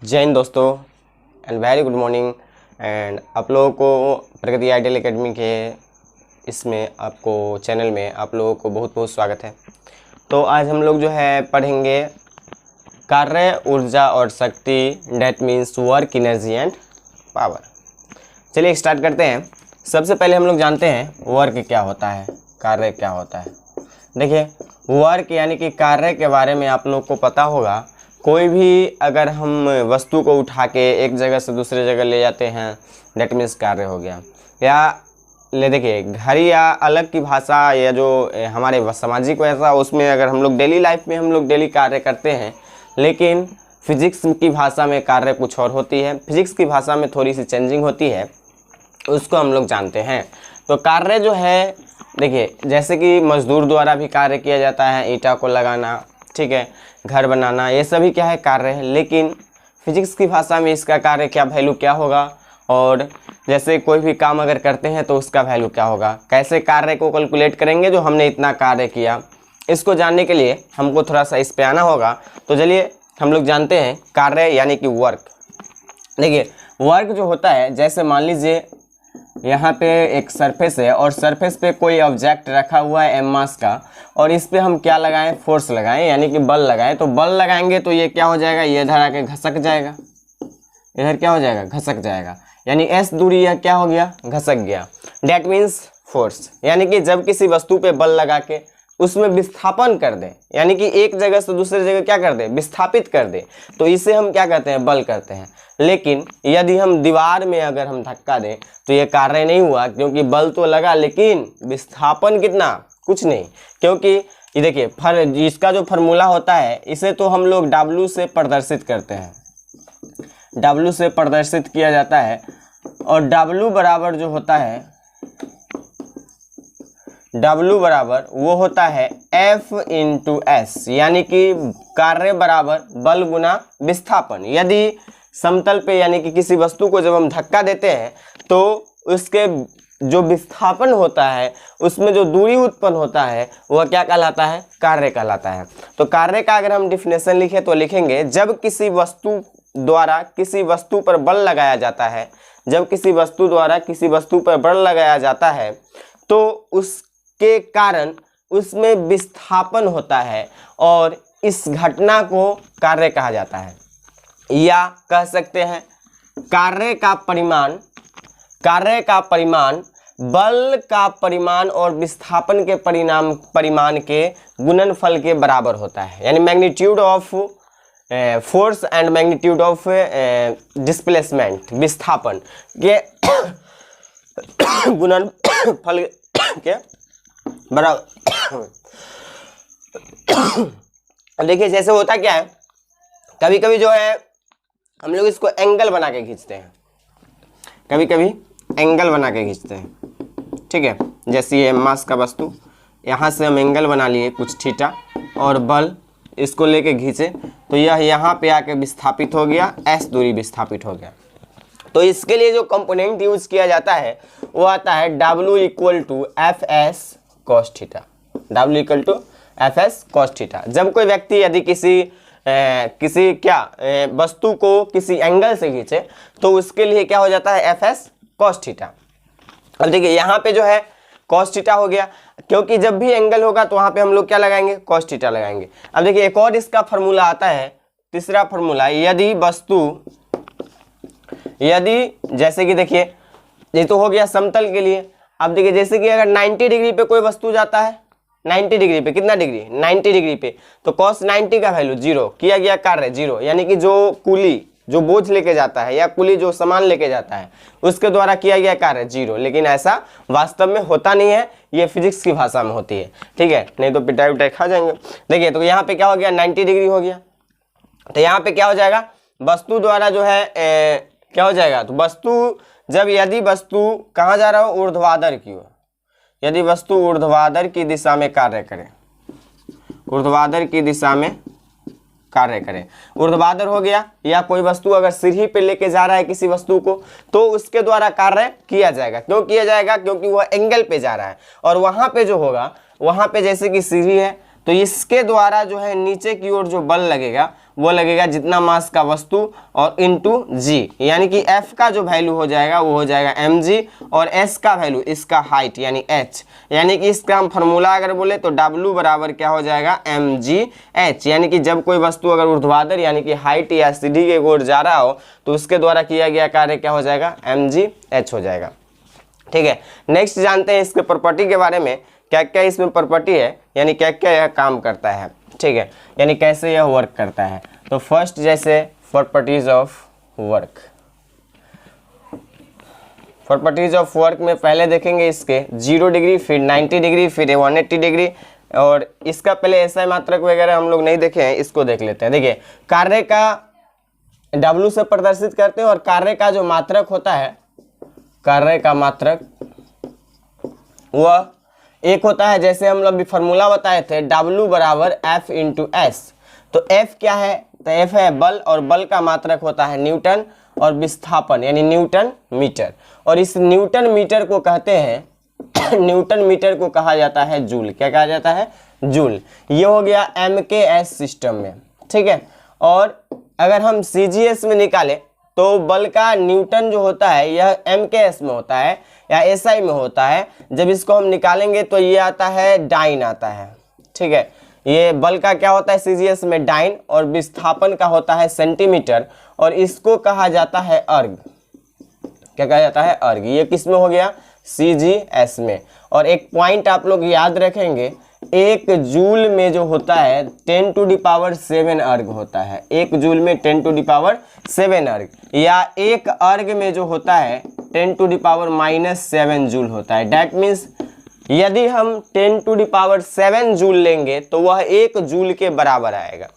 जय हिंद दोस्तों and very good morning. And आप लोगों को प्रगति आइडियल एकेडमी के इसमें आपको चैनल में आप लोगों को बहुत बहुत स्वागत है। तो आज हम लोग जो है पढ़ेंगे कार्य, ऊर्जा और शक्ति, that means work, energy and power. चलिए स्टार्ट करते हैं। सबसे पहले हम लोग जानते हैं वर्क क्या होता है, कार्य क्या होता है। देखिए वर्क यानी कि कार्य के बारे में आप लोग को पता होगा। कोई भी अगर हम वस्तु को उठा के एक जगह से दूसरे जगह ले जाते हैं, डेट मीन्स कार्य हो गया। या ले देखिए घर या अलग की भाषा या जो हमारे सामाजिक वैसा उसमें अगर हम लोग डेली लाइफ में हम लोग डेली कार्य करते हैं, लेकिन फिजिक्स की भाषा में कार्य कुछ और होती है। फिजिक्स की भाषा में थोड़ी सी चेंजिंग होती है, उसको हम लोग जानते हैं। तो कार्य जो है देखिए जैसे कि मजदूर द्वारा भी कार्य किया जाता है, ईंटा को लगाना, ठीक है, घर बनाना, ये सभी क्या है कार्य है। लेकिन फिजिक्स की भाषा में इसका कार्य क्या वैल्यू क्या होगा, और जैसे कोई भी काम अगर करते हैं तो उसका वैल्यू क्या होगा, कैसे कार्य को कैलकुलेट करेंगे जो हमने इतना कार्य किया। इसको जानने के लिए हमको थोड़ा सा इस पे आना होगा। तो चलिए हम लोग जानते हैं कार्य यानी कि वर्क। देखिए वर्क जो होता है, जैसे मान लीजिए यहाँ पे एक सरफेस है और सरफेस पे कोई ऑब्जेक्ट रखा हुआ है एम मास का, और इस पे हम क्या लगाएं, फोर्स लगाएं यानी कि बल लगाएं। तो बल लगाएंगे तो ये क्या हो जाएगा, ये इधर आके घसक जाएगा, इधर क्या हो जाएगा, घसक जाएगा, यानी एस दूरी यह क्या हो गया, घसक गया। डेट मीन्स फोर्स, यानी कि जब किसी वस्तु पे बल लगा के उसमें विस्थापन कर दे, यानी कि एक जगह से दूसरे जगह क्या कर दे, विस्थापित कर दे, तो इसे हम क्या कहते हैं, बल कहते हैं। लेकिन यदि हम दीवार में अगर हम धक्का दें तो ये कार्य नहीं हुआ, क्योंकि बल तो लगा लेकिन विस्थापन कितना, कुछ नहीं। क्योंकि ये देखिए इसका जो फार्मूला होता है इसे तो हम लोग W से प्रदर्शित करते हैं, W से प्रदर्शित किया जाता है। और W बराबर जो होता है, W बराबर वो होता है F इंटू एस, यानी कि कार्य बराबर बल गुना विस्थापन। यदि समतल पे यानी कि किसी वस्तु को जब हम धक्का देते हैं तो उसके जो विस्थापन होता है उसमें जो दूरी उत्पन्न होता है वह क्या कहलाता है, कार्य कहलाता है। तो कार्य का अगर हम डिफिनेशन लिखें तो लिखेंगे जब किसी वस्तु द्वारा किसी वस्तु पर बल लगाया जाता है, जब किसी वस्तु द्वारा किसी वस्तु पर बल लगाया जाता है तो उसके कारण उसमें विस्थापन होता है, और इस घटना को कार्य कहा जाता है। या कह सकते हैं कार्य का परिमाण बल का परिमाण और विस्थापन के परिमाण के गुणनफल के बराबर होता है, यानी magnitude of force and magnitude of displacement, विस्थापन के गुणनफल के बराबर। देखिए जैसे होता क्या है, कभी कभी जो है हम लोग इसको एंगल बना के खींचते हैं, कभी कभी एंगल बना के खींचते हैं, ठीक है। जैसे ये मास का वस्तु, यहाँ से हम एंगल बना लिए कुछ थीटा, और बल इसको लेके खींचे तो यह यहाँ पे आके विस्थापित हो गया, एस दूरी विस्थापित हो गया। तो इसके लिए जो कंपोनेंट यूज किया जाता है वो आता है W equal to F S cos theta, W equal to F S cos theta. जब कोई व्यक्ति यदि किसी वस्तु को किसी एंगल से खींचे तो उसके लिए क्या हो जाता है, एफ एस कॉस थीटा। अब देखिए यहाँ पे जो है कॉस थीटा हो गया, क्योंकि जब भी एंगल होगा तो वहाँ पे हम लोग क्या लगाएंगे, कॉस थीटा लगाएंगे। अब देखिए एक और इसका फार्मूला आता है, तीसरा फार्मूला, यदि जैसे कि देखिए ये तो हो गया समतल के लिए। अब देखिए जैसे कि अगर 90 डिग्री पे कोई वस्तु जाता है, 90 डिग्री पे, कितना डिग्री, 90 डिग्री पे, तो cos 90 का वैल्यू 0 किया गया, कार्य 0, यानी कि जो कुली जो बोझ लेके जाता है या कुली जो सामान लेके जाता है उसके द्वारा किया गया कार्य 0। लेकिन ऐसा वास्तव में होता नहीं है, ये फिजिक्स की भाषा में होती है, ठीक है, नहीं तो पिटाई उटाई खा जाएंगे। देखिए तो यहाँ पे क्या हो गया, 90 डिग्री हो गया, तो यहाँ पे क्या हो जाएगा, वस्तु द्वारा जो है क्या हो जाएगा, तो वस्तु यदि वस्तु कहाँ जा रहा हो, ऊर्ध्वाधर की ओर, यदि वस्तु ऊर्ध्वाधर की दिशा में कार्य करे, ऊर्ध्वाधर की दिशा में कार्य करे, ऊर्ध्वाधर हो गया, या कोई वस्तु अगर सीढ़ी पे लेके जा रहा है किसी वस्तु को तो उसके द्वारा कार्य किया जाएगा। क्यों किया जाएगा, क्योंकि वह एंगल पे जा रहा है, और वहां पे जो होगा, वहां पे जैसे कि सीढ़ी है तो इसके द्वारा जो है नीचे की ओर जो बल लगेगा वो लगेगा जितना मास का वस्तु और इंटू जी, यानी कि F का जो वैल्यू हो जाएगा वो हो जाएगा mg और S का वैल्यू इसका हाइट यानी h, यानी कि इसका हम फार्मूला अगर बोले तो W बराबर क्या हो जाएगा mgh, यानी कि जब कोई वस्तु अगर ऊर्ध्वाधर यानी कि हाइट या सीढ़ी के ओर जा रहा हो तो उसके द्वारा किया गया कार्य क्या हो जाएगा mgh हो जाएगा। ठीक है, नेक्स्ट जानते हैं इसके प्रॉपर्टी के बारे में, क्या क्या इसमें प्रॉपर्टी है, यानी क्या क्या यह काम करता है। ठीक है, यानी कैसे यह वर्क करता है। तो फर्स्ट जैसे properties of work, properties of work में पहले देखेंगे इसके 0 डिग्री, फिर 90 डिग्री, फिर 180 डिग्री, और इसका पहले SI मात्रक वगैरह हम लोग नहीं देखे हैं, इसको देख लेते हैं। देखिए कार्य का W से प्रदर्शित करते हैं और कार्य का जो मात्रक होता है, कार्य का मात्रक वह एक होता है, जैसे हम लोग भी फार्मूला बताए थे W बराबर F इंटू एस। तो F क्या है, तो F है बल, और बल का मात्रक होता है न्यूटन, और विस्थापन यानी न्यूटन मीटर, और इस न्यूटन मीटर को कहते हैं न्यूटन मीटर को कहा जाता है जूल। क्या कहा जाता है, जूल। ये हो गया MKS सिस्टम में। ठीक है, और अगर हम CGS में निकालें तो बल का न्यूटन जो होता है यह MKS में होता है या SI में होता है। जब इसको हम निकालेंगे तो ये आता है डाइन आता है। ठीक है, ये बल का क्या होता है CGS में डाइन, और विस्थापन का होता है सेंटीमीटर, और इसको कहा जाता है अर्ग। क्या कहा जाता है, अर्ग। ये किस में हो गया, CGS में। और एक पॉइंट आप लोग याद रखेंगे, एक जूल में जो होता है 10⁻7 अर्ग होता है। एक जूल में 10⁻7 अर्ग, या एक अर्ग में जो होता है 10⁻⁻7 जूल होता है। डैट मीन्स यदि हम 10⁻7 जूल लेंगे तो वह एक जूल के बराबर आएगा।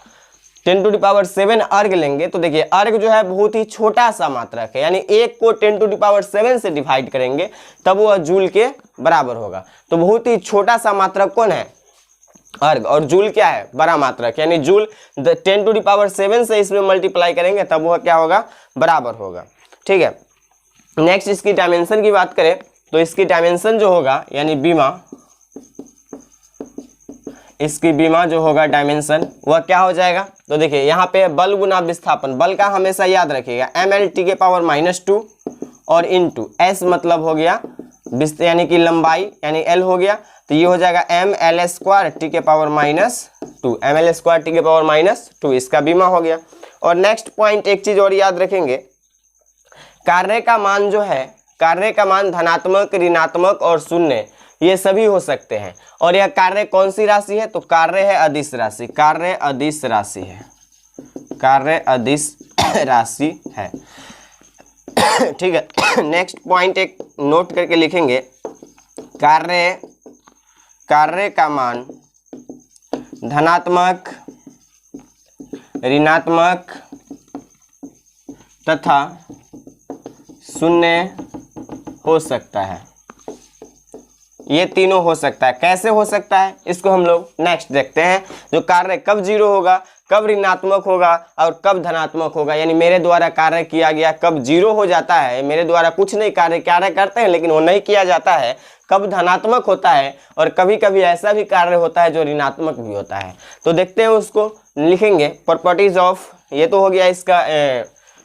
10⁻7 अर्ग लेंगे तो देखिए अर्ग जो है बहुत ही छोटा सा मात्रक है, यानी एक को 10⁻7 से डिवाइड करेंगे तब वह जूल के बराबर होगा। तो बहुत ही छोटा सा मात्रक कौन है, अर्ग, और जूल क्या है, बड़ा मात्रक, यानी जूल 10⁻7 से इसमें मल्टीप्लाई करेंगे तब वह क्या होगा, बराबर होगा। ठीक है, नेक्स्ट इसकी डायमेंशन की बात करें तो इसकी डायमेंशन जो होगा यानी बीमा, इसकी बीमा जो होगा डायमेंशन वह क्या हो जाएगा। तो देखिए यहाँ पे बल गुना विस्थापन, बल का हमेशा याद रखिएगा mL⁻⁻2 और इंटू S मतलब हो गया यानी कि लंबाई यानी L हो गया, तो ये हो जाएगा mL²T⁻², mL²T⁻², इसका बीमा हो गया। और नेक्स्ट पॉइंट एक चीज और याद रखेंगे, कार्य का मान जो है, कार्य का मान धनात्मक, ऋणात्मक और शून्य ये सभी हो सकते हैं। और यह कार्य कौन सी राशि है, तो कार्य है अदिश राशि, कार्य अदिश राशि है, कार्य अदिश राशि है। ठीक है, नेक्स्ट पॉइंट एक नोट करके लिखेंगे, कार्य का मान धनात्मक, ऋणात्मक तथा शून्य हो सकता है। ये तीनों हो सकता है। कैसे हो सकता है इसको हम लोग नेक्स्ट देखते हैं। जो कार्य कब जीरो होगा, कब ऋणात्मक होगा और कब धनात्मक होगा, यानी मेरे द्वारा कार्य किया गया कब जीरो हो जाता है, मेरे द्वारा कुछ नहीं कार्य करते हैं लेकिन वो नहीं किया जाता है, कब धनात्मक होता है, और कभी कभी ऐसा भी कार्य होता है जो ऋणात्मक भी होता है। तो देखते हैं, उसको लिखेंगे प्रॉपर्टीज ऑफ, ये तो हो गया इसका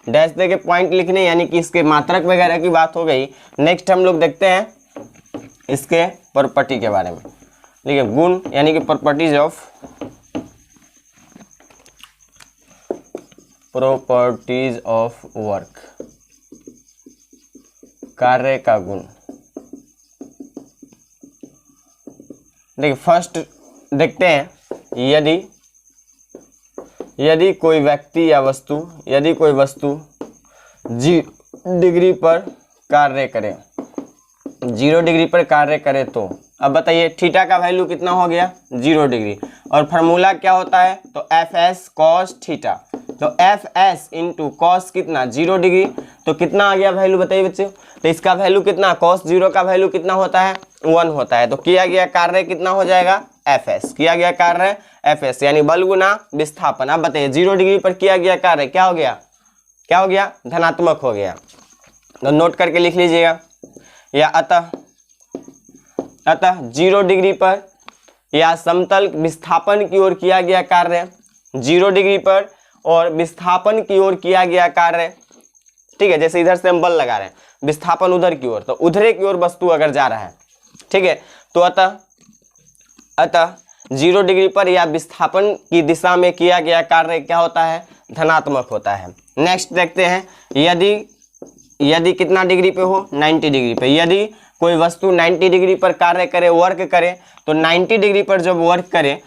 डैश दे के पॉइंट लिखने, यानी कि इसके मात्रक वगैरह की बात हो गई। नेक्स्ट हम लोग देखते हैं इसके प्रॉपर्टी के बारे में। देखिए गुण यानी कि properties of, properties of work, कार्य का गुण। देखिए फर्स्ट देखते हैं, यदि कोई व्यक्ति या वस्तु, यदि कोई वस्तु 0 डिग्री पर कार्य करे, 0 डिग्री पर कार्य करे तो अब बताइए थीटा का वैल्यू कितना हो गया, 0 डिग्री, और फार्मूला क्या होता है, तो Fs cos थीटा। तो Fs इंटू कॉस कितना, 0 डिग्री, तो कितना आ गया वैल्यू बताइए बच्चों, तो इसका वैल्यू कितना, cos 0 का वैल्यू कितना होता है, 1 होता है। तो किया गया कार्य कितना हो जाएगा, Fs, किया गया कार्य Fs यानी बल गुना विस्थापन। अब बताइए 0 डिग्री पर किया गया कार्य क्या हो गया, क्या हो गया, धनात्मक हो गया। तो नोट करके लिख लीजिएगा, या अतः 0 डिग्री पर या समतल विस्थापन की ओर किया गया कार्य 0 डिग्री पर और विस्थापन की ओर किया गया कार्य, ठीक है, जैसे इधर से हम बल लगा रहे हैं, विस्थापन उधर की ओर, तो उधरे की ओर वस्तु अगर जा रहा है, ठीक है, तो अतः 0 डिग्री पर या विस्थापन की दिशा में किया गया कार्य क्या होता है, धनात्मक होता है। नेक्स्ट देखते हैं, यदि कितना डिग्री पे हो, 90 डिग्री पे, यदि कोई वस्तु 90 डिग्री पर कार्य करे, वर्क करे, तो 90 डिग्री पर जब वर्क करे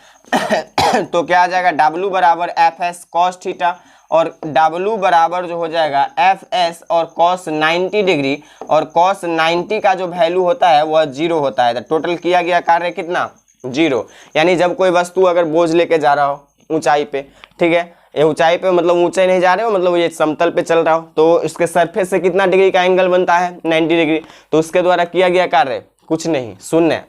तो क्या आ जाएगा, W बराबर FS cos थीटा, और W बराबर जो हो जाएगा FS और cos 90 डिग्री, और cos 90 का जो वैल्यू होता है वह 0 होता है। तो टोटल किया गया कार्य कितना, 0। यानी जब कोई वस्तु अगर बोझ लेके जा रहा हो ऊंचाई पे, ठीक है, ये ऊंचाई पे मतलब ऊंचाई नहीं जा रहे हो, मतलब ये समतल पे चल रहा हो, तो इसके सरफेस से कितना डिग्री का एंगल बनता है, 90 डिग्री। तो उसके द्वारा किया गया कार्य कुछ नहीं, शून्य,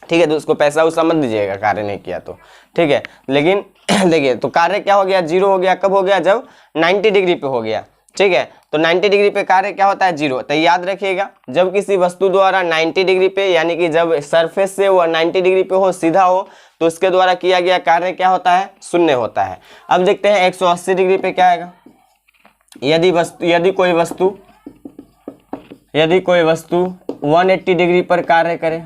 ठीक है। तो उसको पैसा उसा मत दीजिएगा कार्य नहीं किया तो, ठीक है। लेकिन देखिए, तो कार्य क्या हो गया, 0 हो गया। कब हो गया, जब 90 डिग्री पे हो गया, ठीक है। तो 90 डिग्री पे कार्य क्या होता है, 0। तो याद रखिएगा, जब किसी वस्तु द्वारा 90 डिग्री पे, यानी कि जब सरफेस से वह 90 डिग्री पे हो, सीधा हो, तो उसके द्वारा किया गया कार्य क्या होता है, शून्य होता है। अब देखते हैं 180 डिग्री पे क्या आएगा। यदि कोई वस्तु 180 डिग्री पर कार्य करे,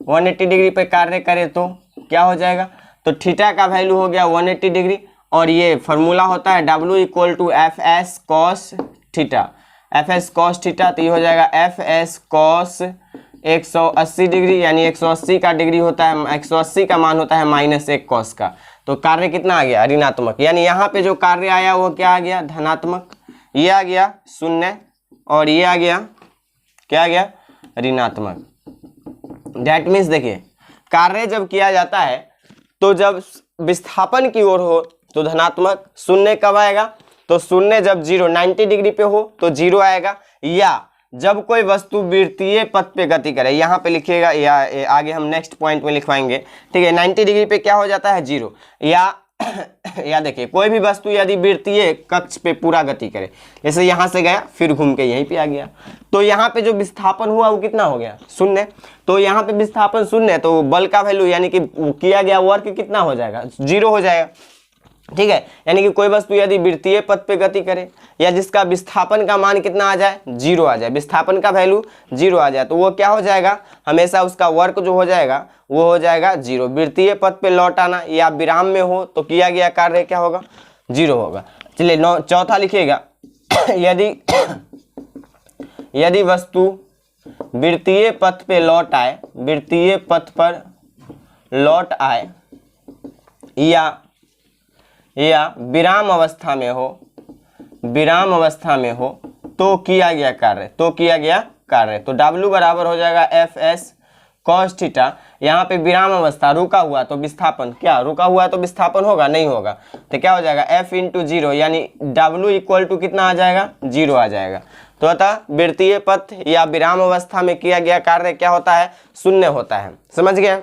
180 डिग्री पे कार्य करे तो क्या हो जाएगा, तो थीटा का वैल्यू हो गया 180 डिग्री, और ये फार्मूला होता है W = FS cos theta, FS cos theta. तो ये हो जाएगा FS cos 180 डिग्री, यानी 180 का डिग्री होता है, 180 का मान होता है -1 cos का। तो कार्य कितना आ गया, ऋणात्मक। यानी यहाँ पे जो कार्य आया वो क्या आ गया, धनात्मक। ये आ गया शून्य, और ये आ गया क्या आ गया, ऋणात्मक। दैट मीन्स देखिए, कार्य जब किया जाता है तो जब विस्थापन की ओर हो तो धनात्मक, शून्य कब आएगा, तो शून्य जब 90 डिग्री पे हो तो 0 आएगा, या जब कोई वस्तु वृत्तीय पथ पे गति करे, यहाँ पे लिखिएगा, या आगे हम नेक्स्ट पॉइंट में लिखवाएंगे, ठीक है। 90 डिग्री पे क्या हो जाता है, 0। या देखिए, कोई भी वस्तु यदि वृत्तीय कक्ष पे पूरा गति करे, जैसे यहाँ से गया फिर घूम के यहीं पे आ गया, तो यहाँ पे जो विस्थापन हुआ वो कितना हो गया, शून्य। तो यहाँ पे विस्थापन शून्य, तो बल का वैल्यू यानी कि किया गया वर्क कितना हो जाएगा, 0 हो जाएगा, ठीक है। यानी कि कोई वस्तु यदि वृत्तीय पथ पे गति करे, या जिसका विस्थापन का मान कितना आ जाए, 0 आ जाए, विस्थापन का वैल्यू 0 आ जाए, तो वो क्या हो जाएगा, हमेशा उसका वर्क जो हो जाएगा वो हो जाएगा 0। वृत्तीय पथ पे लौट आना या विराम में हो तो किया गया कार्य क्या होगा, 0 होगा। चलिए चौथा लिखिएगा, यदि वस्तु वृत्तीय पथ पे लौट आए, वृत्तीय पथ पर लौट आए, या विराम अवस्था में हो, तो किया गया कार्य, तो W बराबर हो जाएगा FS cos थीटा। यहाँ पे विराम अवस्था, रुका हुआ तो विस्थापन, क्या रुका हुआ तो विस्थापन होगा, नहीं होगा, तो क्या हो जाएगा, F × 0, यानी W = कितना आ जाएगा, 0 आ जाएगा। तो अतः वृत्तीय पथ या विराम अवस्था में किया गया कार्य क्या होता है, शून्य होता है। समझ गए,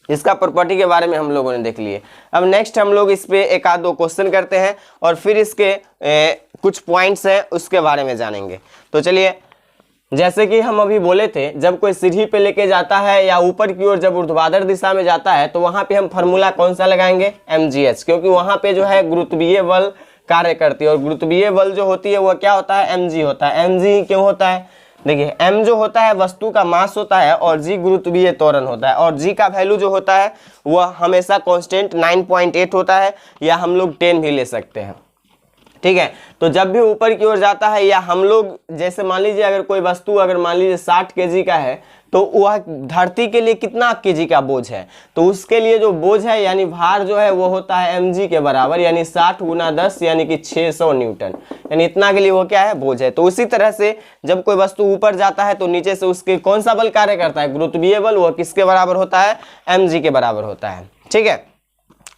इसका प्रॉपर्टी के बारे में हम लोगों ने देख लिए। अब नेक्स्ट हम लोग इस पे एक आध दो क्वेश्चन करते हैं, और फिर इसके कुछ पॉइंट्स हैं उसके बारे में जानेंगे। तो चलिए, जैसे कि हम अभी बोले थे, जब कोई सीढ़ी पे लेके जाता है या ऊपर की ओर जब ऊर्ध्वाधर दिशा में जाता है, तो वहां पे हम फार्मूला कौन सा लगाएंगे, mgh, क्योंकि वहां पे जो है गुरुत्वीय बल कार्य करती है, और गुरुत्वीय बल जो होती है वह क्या होता है, mg होता है। mg क्यों होता है, देखिए, m जो होता है वस्तु का मास होता है, और g गुरुत्वीय त्वरण होता है, और g का वैल्यू जो होता है वह हमेशा कांस्टेंट 9.8 होता है, या हम लोग 10 भी ले सकते हैं, ठीक है। तो जब भी ऊपर की ओर जाता है, या हम लोग जैसे मान लीजिए अगर कोई वस्तु अगर मान लीजिए 60 kg का है, तो वह धरती के लिए कितना kg का बोझ है, तो उसके लिए जो बोझ है यानी भार जो है वो होता है mg के बराबर, यानी 60 × 10 यानी कि 600 न्यूटन, यानी इतना के लिए वो क्या है, बोझ है। तो उसी तरह से जब कोई वस्तु ऊपर जाता है तो नीचे से उसके कौन सा बल कार्य करता है, गुरुत्वीय बल, वो किसके बराबर होता है, mg के बराबर होता है, ठीक है।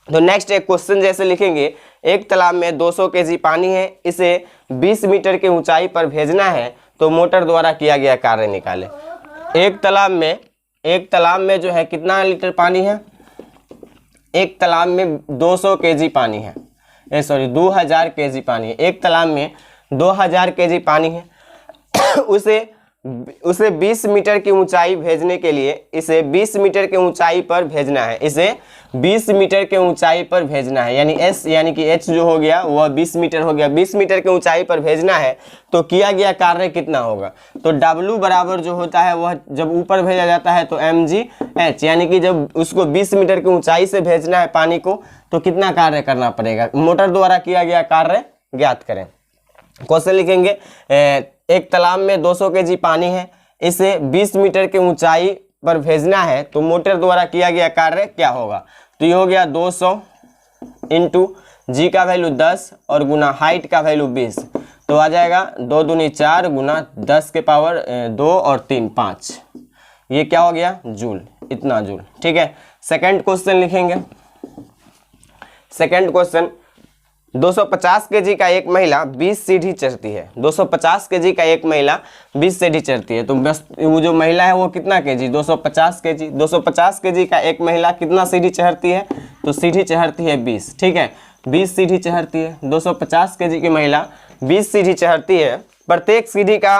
तो नेक्स्ट एक क्वेश्चन जैसे लिखेंगे, एक तालाब में 200 kg पानी है, इसे 20 मीटर की ऊंचाई पर भेजना है, तो मोटर द्वारा किया गया कार्य निकाले। एक तालाब में जो है कितना लीटर पानी है, एक तालाब में 200 kg पानी है, 2000 kg पानी है। एक तालाब में 2000 kg पानी है, उसे उसे 20 मीटर की ऊंचाई भेजने के लिए इसे 20 मीटर की ऊंचाई पर भेजना है, इसे 20 मीटर के ऊंचाई पर भेजना है, यानी एस यानी कि एच जो हो गया वह 20 मीटर हो गया, 20 मीटर की ऊंचाई पर भेजना है। तो किया गया कार्य कितना होगा, तो W बराबर जो होता है वह जब ऊपर भेजा जाता है तो mgh, यानी कि जब उसको 20 मीटर की ऊंचाई से भेजना है पानी को तो कितना कार्य करना पड़ेगा, मोटर द्वारा किया गया कार्य ज्ञात करें। क्वेश्चन लिखेंगे, एक तालाब में 200 kg पानी है, इसे 20 मीटर की ऊंचाई पर भेजना है तो मोटर द्वारा किया गया कार्य क्या होगा, तो ये हो गया 200 इंटू जी का वैल्यू 10 और गुना हाइट का वैल्यू 20, तो आ जाएगा 2 दूनी 4 गुना 10 के पावर 2 और 3 5, ये क्या हो गया जूल, इतना जूल। ठीक है, सेकंड क्वेश्चन लिखेंगे। सेकंड क्वेश्चन, 250 kg का एक महिला 20 सीढ़ी चढ़ती है, 250 kg का एक महिला 20 सीढ़ी चढ़ती है, तो बस वो जो महिला है वो कितना kg, 250 kg, 250 kg का एक महिला कितना सीढ़ी चढ़ती है, तो सीढ़ी चढ़ती है 20। ठीक है, 20 सीढ़ी चढ़ती है, 250 kg की महिला 20 सीढ़ी चढ़ती है, प्रत्येक सीढ़ी का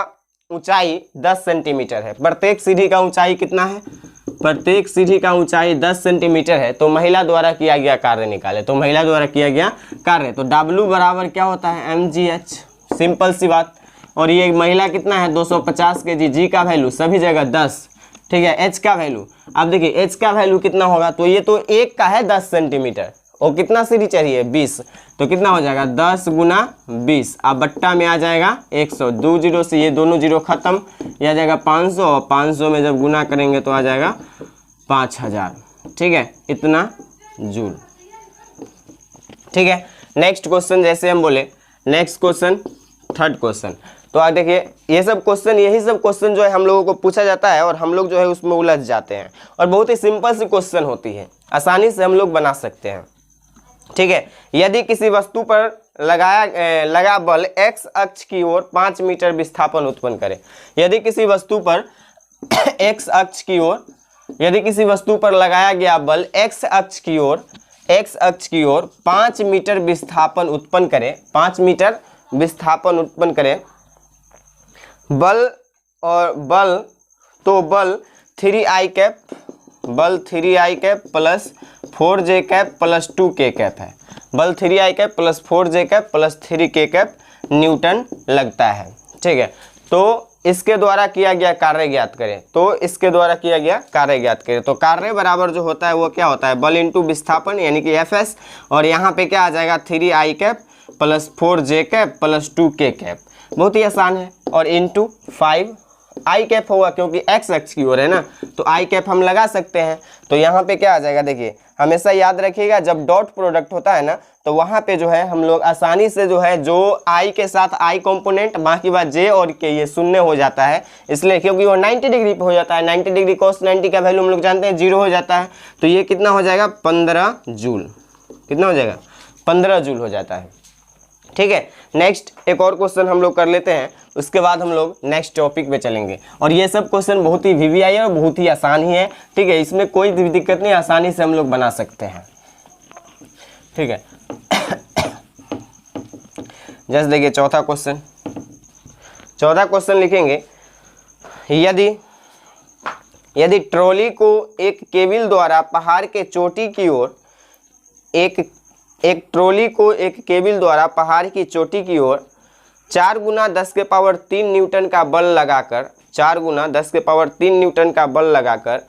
ऊंचाई 10 सेंटीमीटर है, प्रत्येक सीढ़ी का ऊंचाई कितना है, प्रत्येक सीढ़ी का ऊंचाई 10 सेंटीमीटर है, तो महिला द्वारा किया गया कार्य निकाले, तो महिला द्वारा किया गया कार्य, तो W बराबर क्या होता है mgh, सिंपल सी बात। और ये महिला कितना है 250 kg, जी का वैल्यू सभी जगह 10, ठीक है, h का वैल्यू, अब देखिए h का वैल्यू कितना होगा, तो ये तो एक का है 10 सेंटीमीटर और कितना सीढ़ी चाहिए 20, तो कितना हो जाएगा 10 गुना 20, अब बट्टा में आ जाएगा 100, 2 जीरो से ये दोनों जीरो खत्म, ये आ जाएगा 500 और 500 में जब गुना करेंगे तो आ जाएगा 5000। ठीक है, इतना जूल। ठीक है, नेक्स्ट क्वेश्चन जैसे हम बोले, नेक्स्ट क्वेश्चन थर्ड क्वेश्चन, तो आप देखिए ये सब क्वेश्चन, यही सब क्वेश्चन जो है हम लोगों को पूछा जाता है और हम लोग जो है उसमें उलझ जाते हैं, और बहुत ही सिंपल सी क्वेश्चन होती है, आसानी से हम लोग बना सकते हैं। ठीक है, यदि किसी वस्तु पर लगा बल x अक्ष की ओर 5 मीटर विस्थापन उत्पन्न करे, यदि किसी वस्तु पर x अक्ष की ओर, यदि किसी वस्तु पर लगाया गया बल x अक्ष की ओर 5 मीटर विस्थापन उत्पन्न करे, 5 मीटर विस्थापन उत्पन्न करे, बल तो बल 3i कैप, बल 3i cap plus 4j cap plus 2k cap है, बल 3i cap plus 4j cap plus 3k cap Newton लगता है। ठीक है, तो इसके द्वारा किया गया कार्य ज्ञात करें, तो इसके द्वारा किया गया कार्य ज्ञात करें, तो कार्य बराबर जो होता है वो क्या होता है, बल इंटू विस्थापन यानी कि Fs, और यहाँ पे क्या आ जाएगा 3i cap plus 4j cap plus 2k cap, बहुत ही आसान है, और इंटू 5 आई कैप होगा क्योंकि x अक्ष की ओर है ना, तो आई कैप हम लगा सकते हैं, तो यहाँ पे क्या आ जाएगा, देखिए हमेशा याद रखिएगा जब डॉट प्रोडक्ट होता है ना तो वहाँ पे जो है हम लोग आसानी से जो है जो आई के साथ आई कंपोनेंट, बाकी बात जे और के ये शून्य हो जाता है, इसलिए क्योंकि वो 90 डिग्री पे हो जाता है, 90 डिग्री cos 90 का वैल्यू हम लोग जानते हैं 0 हो जाता है, तो ये कितना हो जाएगा 15 जूल, कितना हो जाएगा 15 जूल हो जाता है। ठीक है, नेक्स्ट एक और क्वेश्चन हम लोग कर लेते हैं, उसके बाद हम लोग नेक्स्ट टॉपिक पे चलेंगे, और ये सब क्वेश्चन बहुत ही वीवीआई है और बहुत ही आसान ही है। ठीक है, इसमें कोई भी दिक्कत नहीं, आसानी से हम लोग बना सकते हैं। ठीक है, जस्ट देखिए चौथा क्वेश्चन, चौथा क्वेश्चन लिखेंगे, यदि ट्रॉली को एक केबल द्वारा पहाड़ के चोटी की ओर एक ट्रॉली को एक केबल द्वारा पहाड़ की चोटी की ओर 4 गुना 10 के पावर 3 न्यूटन का बल लगाकर 4 गुना 10 के पावर 3 न्यूटन का बल लगाकर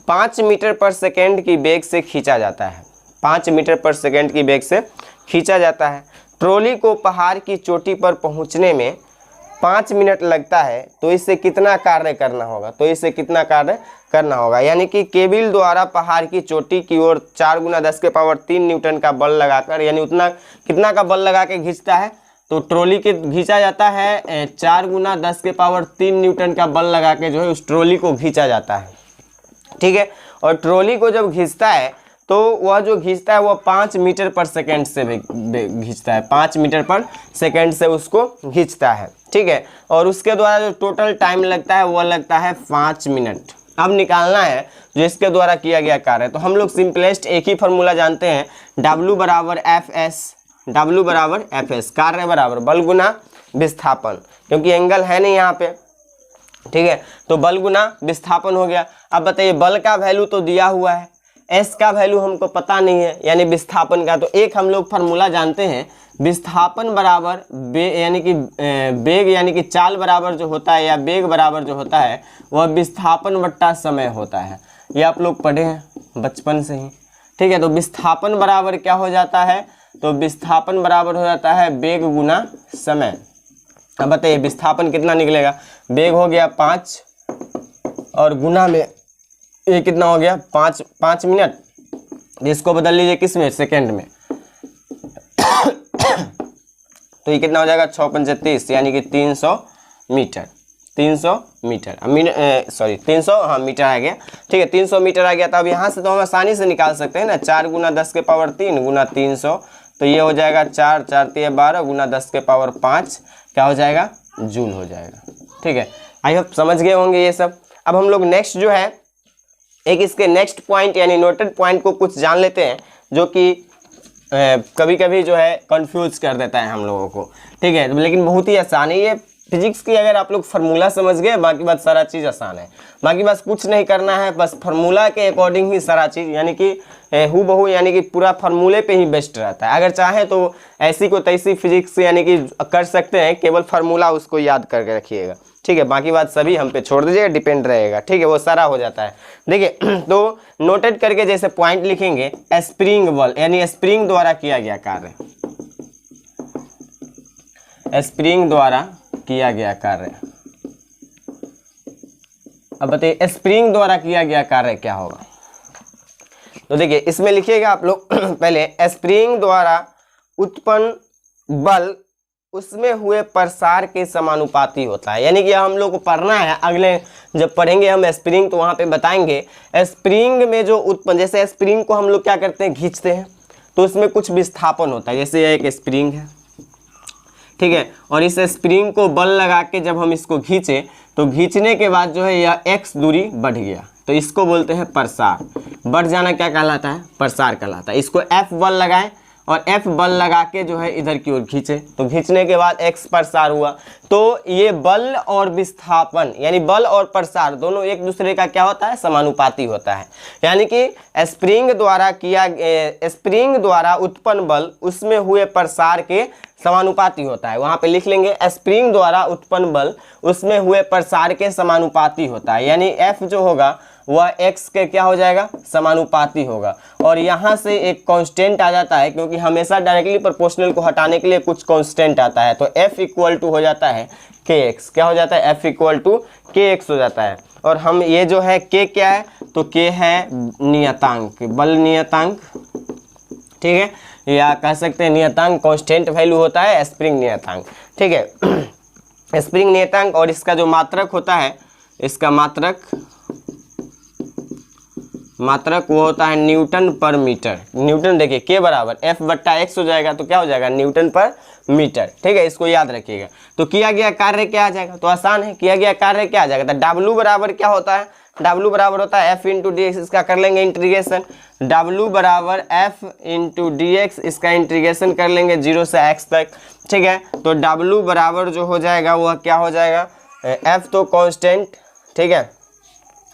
5 मीटर पर सेकेंड की वेग से खींचा जाता है, 5 मीटर पर सेकेंड की वेग से खींचा जाता है, ट्रॉली को पहाड़ की चोटी पर पहुंचने में 5 मिनट लगता है, तो इससे कितना कार्य करना होगा, तो इससे कितना कार्य करना होगा, यानी कि केबल द्वारा पहाड़ की चोटी की ओर 4 गुना 10 के पावर 3 न्यूटन का बल लगाकर, यानी उतना कितना का बल लगा के खींचता है, तो ट्रॉली के खींचा जाता है 4 गुना 10 के पावर 3 न्यूटन का बल लगा के जो है उस ट्रॉली को खींचा जाता है। ठीक है, और ट्रॉली को जब खींचता है तो वह जो खींचता है वह 5 मीटर पर सेकेंड से खींचता है, 5 मीटर पर सेकेंड से उसको खींचता है। ठीक है, और उसके द्वारा जो टोटल टाइम लगता है वह लगता है 5 मिनट। अब निकालना है जो इसके द्वारा किया गया कार्य, तो हम लोग सिंपलेस्ट एक ही फार्मूला जानते हैं, W बराबर Fs, कार्य बराबर बल गुना विस्थापन, क्योंकि एंगल है नहीं यहाँ पे, ठीक है, तो बल गुना विस्थापन हो गया। अब बताइए बल का वैल्यू तो दिया हुआ है, एस का वैल्यू हमको पता नहीं है यानी विस्थापन का, तो एक हम लोग फार्मूला जानते हैं, विस्थापन बराबर यानी कि वेग यानी कि चाल बराबर जो होता है या वेग बराबर जो होता है वह विस्थापन बट्टा समय होता है। ये आप लोग पढ़े हैं बचपन से ही, ठीक है। तो विस्थापन बराबर क्या हो जाता है, तो विस्थापन बराबर हो जाता है वेग गुना समय। अब बताइए विस्थापन कितना निकलेगा, वेग हो गया 5 और गुना में ये कितना हो गया 5 मिनट, इसको बदल लीजिए किस में, सेकेंड में। तो ये कितना हो जाएगा 6 पंचे 30 यानी कि 300 मीटर, 300 मीटर, 300 हाँ मीटर आ गया, ठीक है 300 मीटर आ गया। तो अब यहाँ से तो हम आसानी से निकाल सकते हैं ना, 4 गुना 10 के पावर 3 गुना 300, तो ये हो जाएगा 4 4 3 12 गुना 10 के पावर 5 क्या हो जाएगा, जूल हो जाएगा, ठीक है। आई होप समझ गए होंगे ये सब। अब हम लोग नेक्स्ट जो है एक इसके नेक्स्ट पॉइंट यानी नोटेड पॉइंट को कुछ जान लेते हैं, जो कि कभी कभी जो है कंफ्यूज कर देता है हम लोगों को, ठीक है। लेकिन बहुत ही आसान है ये फिजिक्स की, अगर आप लोग फार्मूला समझ गए बाकी बात सारा चीज़ आसान है, बाकी बस कुछ नहीं करना है, बस फार्मूला के अकॉर्डिंग ही सारा चीज़ यानी कि हू बहू यानी कि पूरा फार्मूले पे ही बेस्ट रहता है। अगर चाहें तो ऐसी को तैसी फिजिक्स यानी कि कर सकते हैं, केवल फार्मूला उसको याद करके रखिएगा, ठीक है। बाकी बात सभी हम पे छोड़ दीजिएगा, डिपेंड रहेगा, ठीक है, वो सारा हो जाता है। देखिए तो नोटेड करके जैसे पॉइंट लिखेंगे, स्प्रिंग बल यानी स्प्रिंग द्वारा किया गया कार्य, स्प्रिंग द्वारा किया गया कार्य। अब बताइए स्प्रिंग द्वारा किया गया कार्य क्या होगा, तो देखिए इसमें लिखिएगा आप लोग पहले स्प्रिंग द्वारा उत्पन्न बल उसमें हुए प्रसार के समानुपाती होता है, यानी कि हम लोग को पढ़ना है, अगले जब पढ़ेंगे हम स्प्रिंग तो वहाँ पे बताएंगे स्प्रिंग में जो उत्पन्न, जैसे स्प्रिंग को हम लोग क्या करते हैं खींचते हैं तो उसमें कुछ विस्थापन होता है, जैसे यह एक स्प्रिंग है, ठीक है, और इस स्प्रिंग को बल लगा के जब हम इसको खींचे तो खींचने के बाद जो है यह x दूरी बढ़ गया, तो इसको बोलते हैं प्रसार। बढ़ जाना क्या कहलाता है, प्रसार कहलाता है। इसको F बल लगाएं और F बल लगा के जो है इधर की ओर खींचे, तो खींचने के बाद x प्रसार हुआ। तो ये बल और विस्थापन यानी बल और प्रसार दोनों एक दूसरे का क्या होता है, समानुपाती होता है। यानी कि स्प्रिंग द्वारा उत्पन्न बल उसमें हुए प्रसार के समानुपाती होता है। वहाँ पे लिख लेंगे स्प्रिंग द्वारा उत्पन्न बल उसमें हुए प्रसार के समानुपाती होता है, यानी F जो होगा वह x के क्या हो जाएगा, समानुपाती होगा। और यहाँ से एक कांस्टेंट आ जाता है, क्योंकि हमेशा डायरेक्टली प्रोपोर्शनल को हटाने के लिए कुछ कांस्टेंट आता है, तो F इक्वल टू हो जाता है kx, क्या हो जाता है, F इक्वल टू kx हो जाता है। और हम ये जो है k क्या है, तो k है नियतांक, बल नियतांक, ठीक है, या कह सकते हैं नियतांक कांस्टेंट वैल्यू होता है स्प्रिंग नियतांक, ठीक है, स्प्रिंग नियतांक। और इसका जो मात्रक होता है, इसका मात्रक वो होता है न्यूटन पर मीटर। न्यूटन देखिए के बराबर F बट्टा x हो जाएगा, तो क्या हो जाएगा न्यूटन पर मीटर, ठीक है, इसको याद रखिएगा। तो किया गया कार्य क्या आ जाएगा, तो आसान है, किया गया कार्य क्या आ जाएगा, तो W बराबर क्या होता है, W बराबर होता है F इंटू डी एक्स, इसका कर लेंगे इंटीग्रेशन, W बराबर F इंटू डी एक्स, इसका इंटीग्रेशन कर लेंगे 0 से x तक, ठीक है। तो W बराबर जो हो जाएगा वह क्या हो जाएगा, F तो कांस्टेंट, ठीक है,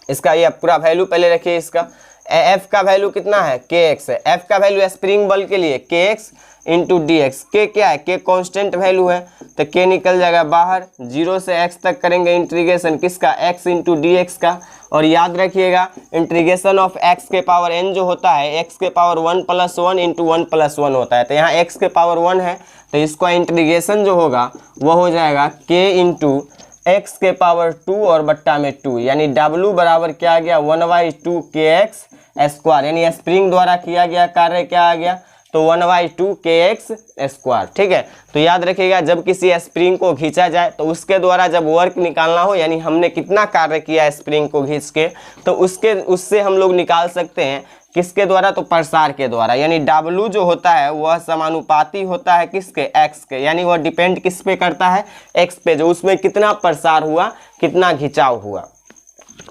इसका ये पूरा वैल्यू पहले रखिए, इसका F का वैल्यू कितना है, kx है, F का वैल्यू स्प्रिंग बल के लिए kx इंटू डी एक्स, के क्या है, के कांस्टेंट वैल्यू है, तो के निकल जाएगा बाहर, 0 से x तक करेंगे इंटीग्रेशन किसका, x इंटू डी एक्स का। और याद रखिएगा इंटीग्रेशन ऑफ x के पावर n जो होता है x के पावर 1 + 1 इंटू 1 + 1 होता है, तो यहाँ x के पावर 1 है, तो इसका इंटीग्रेशन जो होगा वो हो जाएगा k इंटू x के पावर 2 और बट्टा में 2, यानी W बराबर क्या आ गया, 1/2 kx स्क्वायर, यानी स्प्रिंग द्वारा किया गया कार्य क्या आ गया, तो 1/2 kx स्क्वायर, ठीक है। तो याद रखिएगा जब किसी स्प्रिंग को खींचा जाए तो उसके द्वारा जब वर्क निकालना हो, यानी हमने कितना कार्य किया स्प्रिंग को खींच के, तो उससे हम लोग निकाल सकते हैं किसके द्वारा, तो प्रसार के द्वारा, यानी W जो होता है वह समानुपाती होता है किसके, x के, यानी वह डिपेंड किस पे करता है, x पे, जो उसमें कितना प्रसार हुआ, कितना खिंचाव हुआ,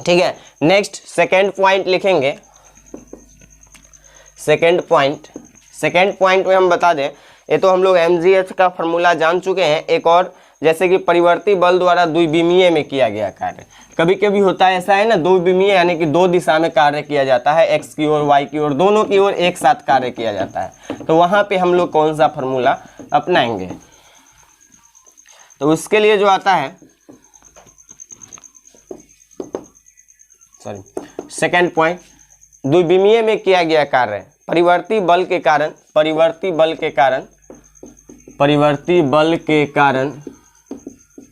ठीक है। नेक्स्ट सेकेंड पॉइंट लिखेंगे, सेकेंड पॉइंट में हम बता दें, ये तो हम लोग mgh का फॉर्मूला जान चुके हैं, एक और जैसे कि परिवर्ती बल द्वारा द्विविमीय में किया गया कार्य। कभी कभी होता है ऐसा है ना, द्विविमीय यानी कि दो दिशा में कार्य किया जाता है, एक्स की ओर वाई की ओर, दोनों की ओर एक साथ कार्य किया जाता है। तो वहाँ पे हम लोग कौन सा फॉर्मूला अपनाएंगे? तो उसके लिए जो आता है, सॉरी सेकेंड पॉइंट, द्विविमीय में किया गया कार्य परिवर्ती बल के कारण,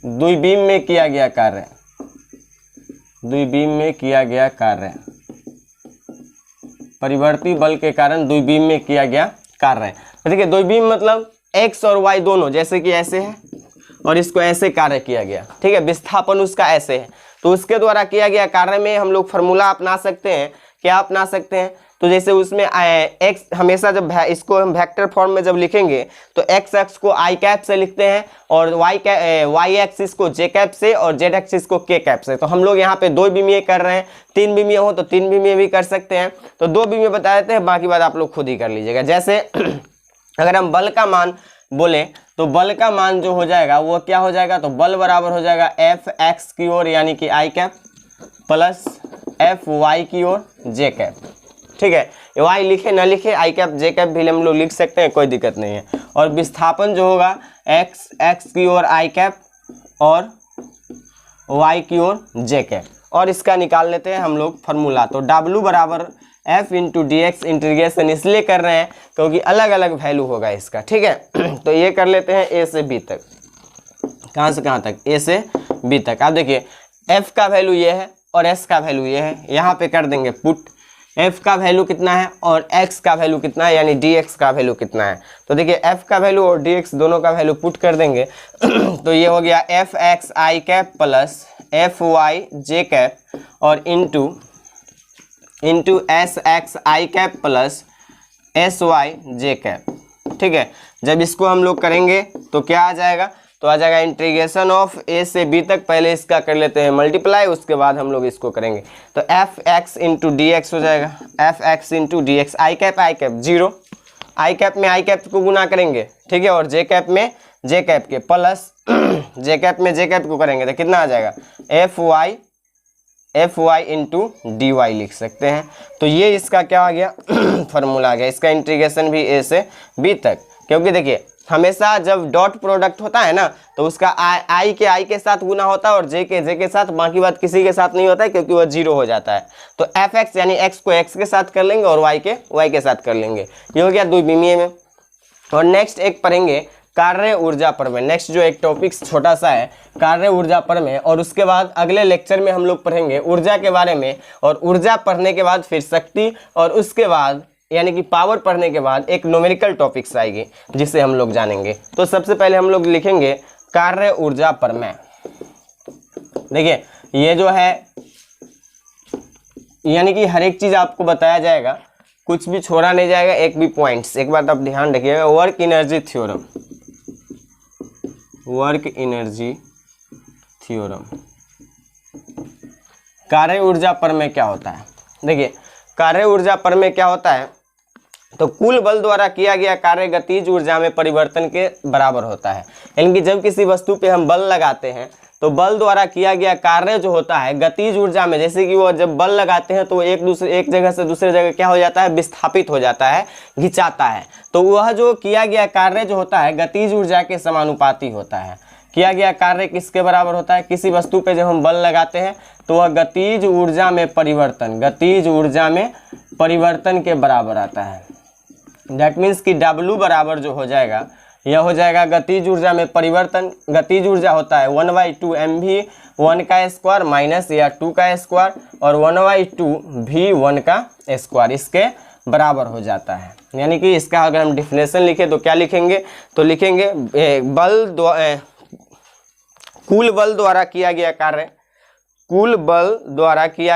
द्विविम में किया गया कार्य, परिवर्ती बल के कारण द्विविम में किया गया कार्य। तो देखिए द्विविम मतलब एक्स और वाई दोनों, जैसे कि ऐसे है और इसको ऐसे कार्य किया गया, ठीक है, विस्थापन उसका ऐसे है, तो उसके द्वारा किया गया कार्य में हम लोग फॉर्मूला अपना सकते हैं। क्या अपना सकते हैं? तो जैसे उसमें एक्स हमेशा जब इसको हम वेक्टर फॉर्म में जब लिखेंगे तो एक्स एक्स को आई कैप से लिखते हैं और वाई एक्सिस को जे कैप से और जेड एक्सिस को के कैप से। तो हम लोग यहाँ पे दो विमीय कर रहे हैं, तीन विमीय हो तो तीन विमीय भी कर सकते हैं। तो दो विमीय बता देते हैं, बाकी बात आप लोग खुद ही कर लीजिएगा। जैसे अगर हम बल का मान बोले तो बल का मान जो हो जाएगा वो क्या हो जाएगा? तो बल बराबर हो जाएगा एफ एक्स की ओर यानी कि आई कैप प्लस एफ वाई की ओर जे कैप, ठीक है। वाई लिखे ना लिखे आई कैप जे कैप भी हम लोग लिख सकते हैं, कोई दिक्कत नहीं है। और विस्थापन जो होगा एक्स एक्स की ओर आई कैप और वाई की ओर जे कैप, और इसका निकाल लेते हैं हम लोग फॉर्मूला। तो W बराबर F into D x, integration इसलिए कर रहे हैं क्योंकि अलग अलग वैल्यू होगा इसका, ठीक है। तो ये कर लेते हैं ए से बी तक, कहाँ से कहाँ तक? ए से बी तक। आप देखिए एफ का वैल्यू ये है और एस का वैल्यू ये है, यहाँ पे कर देंगे पुट, एफ का वैल्यू कितना है और एक्स का वैल्यू कितना है, यानी डी एक्स का वैल्यू कितना है। तो देखिए एफ का वैल्यू और डी एक्स दोनों का वैल्यू पुट कर देंगे तो ये हो गया F x I cap plus F Y J cap और into S x I cap plus S Y J cap, ठीक है। जब इसको हम लोग करेंगे तो क्या आ जाएगा? तो आ जाएगा इंटीग्रेशन ऑफ ए से बी तक, पहले इसका कर लेते हैं मल्टीप्लाई, उसके बाद हम लोग इसको करेंगे। तो F X into D X हो जाएगा, F X into D X, I cap zero, I cap में आई कैप को गुना करेंगे, ठीक है, और जे कैप में जे कैप के प्लस जे कैप में जे कैप को करेंगे तो कितना आ जाएगा? F Y into D Y लिख सकते हैं। तो ये इसका क्या आ गया? फॉर्मूला आ गया। इसका इंटीग्रेशन भी ए से बी तक, क्योंकि देखिए हमेशा जब डॉट प्रोडक्ट होता है ना तो उसका आई के साथ गुना होता है और जे के साथ, बाकी बात किसी के साथ नहीं होता है क्योंकि वह जीरो हो जाता है। तो एफ एक्स यानी एक्स को एक्स के साथ कर लेंगे और वाई के साथ कर लेंगे। ये हो गया द्विविमीय में। और नेक्स्ट एक पढ़ेंगे कार्य ऊर्जा प्रमेय। नेक्स्ट जो एक टॉपिक छोटा सा है कार्य ऊर्जा प्रमेय, और उसके बाद अगले लेक्चर में हम लोग पढ़ेंगे ऊर्जा के बारे में, और ऊर्जा पढ़ने के बाद फिर शक्ति, और उसके बाद यानी कि पावर पढ़ने के बाद एक न्यूमेरिकल टॉपिक्स आएगी जिसे हम लोग जानेंगे। तो सबसे पहले हम लोग लिखेंगे कार्य ऊर्जा प्रमेय। देखिए ये जो है यानी कि हर एक चीज आपको बताया जाएगा, कुछ भी छोड़ा नहीं जाएगा, एक भी पॉइंट्स। एक बात आप ध्यान रखिएगा, work energy theorem, work energy theorem, कार्य ऊर्जा प्रमेय क्या होता है? देखिए कार्य ऊर्जा प्रमेय क्या होता है? तो कुल बल द्वारा किया गया कार्य गतिज ऊर्जा में परिवर्तन के बराबर होता है। यानी कि जब किसी वस्तु पे हम बल लगाते हैं तो बल द्वारा किया गया कार्य जो होता है गतिज ऊर्जा में, जैसे कि वो जब बल लगाते हैं तो एक जगह से दूसरे जगह क्या हो जाता है? विस्थापित हो जाता है, घिंचाता है। तो वह जो किया गया कार्य जो होता है गतिज ऊर्जा के समानुपाती होता है। किया गया कार्य किसके बराबर होता है? किसी वस्तु पे जब हम बल लगाते हैं तो वह गतिज ऊर्जा में परिवर्तन के बराबर आता है। दैट मीन्स कि W बराबर जो हो जाएगा यह हो जाएगा गतिज ऊर्जा में परिवर्तन। गतिज ऊर्जा होता है 1/2 mv 1 का स्क्वायर माइनस या 2 का स्क्वायर और 1/2 v1 का स्क्वायर, इसके बराबर हो जाता है। यानी कि इसका अगर हम डिफिनेशन लिखें तो क्या लिखेंगे? तो लिखेंगे कुल बल द्वारा किया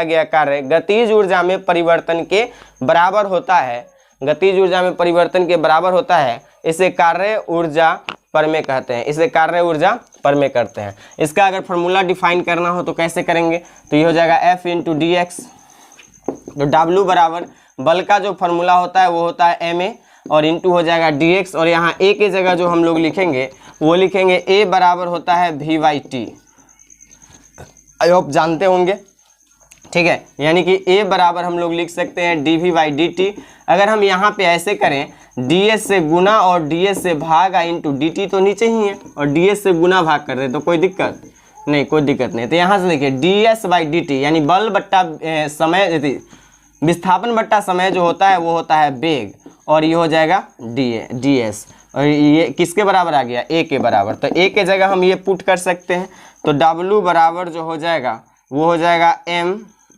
गया कार्य गतिज ऊर्जा में परिवर्तन के बराबर होता है। गतिज ऊर्जा में परिवर्तन के बराबर होता है, इसे कार्य ऊर्जा प्रमेय कहते हैं, इसे कार्य ऊर्जा प्रमेय करते हैं। इसका अगर फॉर्मूला डिफाइन करना हो तो कैसे करेंगे? तो ये हो जाएगा एफ इंटू डी एक्स। तो W बराबर बल का जो फॉर्मूला होता है वो होता है ma, और इंटू हो जाएगा dx, और यहाँ a के जगह जो हम लोग लिखेंगे वो लिखेंगे a बराबर होता है v/t। आई होप जानते होंगे, ठीक है। यानी कि a बराबर हम लोग लिख सकते हैं dv/dt। अगर हम यहाँ पे ऐसे करें ds से गुना और ds से भाग इंटू dt, तो नीचे ही है, और ds से गुना भाग कर दे तो कोई दिक्कत नहीं, कोई दिक्कत नहीं। तो यहाँ से देखिए ds/dt यानी बल बट्टा समय, विस्थापन बट्टा समय जो होता है वो होता है वेग, और ये हो जाएगा ds, और ये किसके बराबर आ गया, a के बराबर। तो a के जगह हम ये पुट कर सकते हैं, तो w बराबर जो हो जाएगा वो हो जाएगा m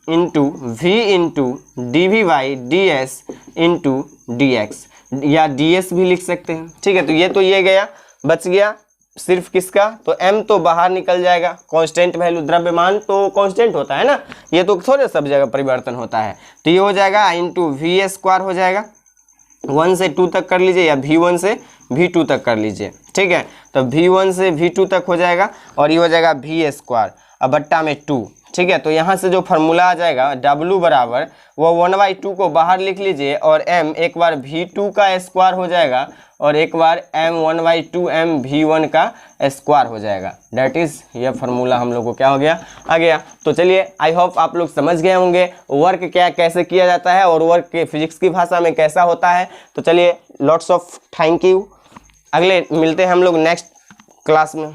into v into dv/ds into dx, या ds भी लिख सकते हैं, ठीक है। तो ये गया, बच गया सिर्फ किसका, तो m तो बाहर निकल जाएगा, कांस्टेंट वैल्यू, द्रव्यमान तो कांस्टेंट होता है ना, ये तो थोड़े सब जगह परिवर्तन होता है। तो ये हो जाएगा इंटू v² हो जाएगा, 1 से 2 तक कर लीजिए, या v1 से v2 तक कर लीजिए, ठीक है। तो v1 से v2 तक हो जाएगा, और ये हो जाएगा v², अब बट्टा में 2, ठीक है। तो यहाँ से जो फार्मूला आ जाएगा w बराबर वो 1/2 को बाहर लिख लीजिए, और m एक बार v2 का स्क्वायर हो जाएगा, और एक बार m 1/2 m v1 का स्क्वायर हो जाएगा। डैट इज़ ये फार्मूला हम लोग को क्या हो गया, आ गया। तो चलिए, आई होप आप लोग समझ गए होंगे वर्क क्या कैसे किया जाता है, और वर्क के फिजिक्स की भाषा में कैसा होता है। तो चलिए, लॉट्स ऑफ थैंक यू। अगले मिलते हैं हम लोग नेक्स्ट क्लास में।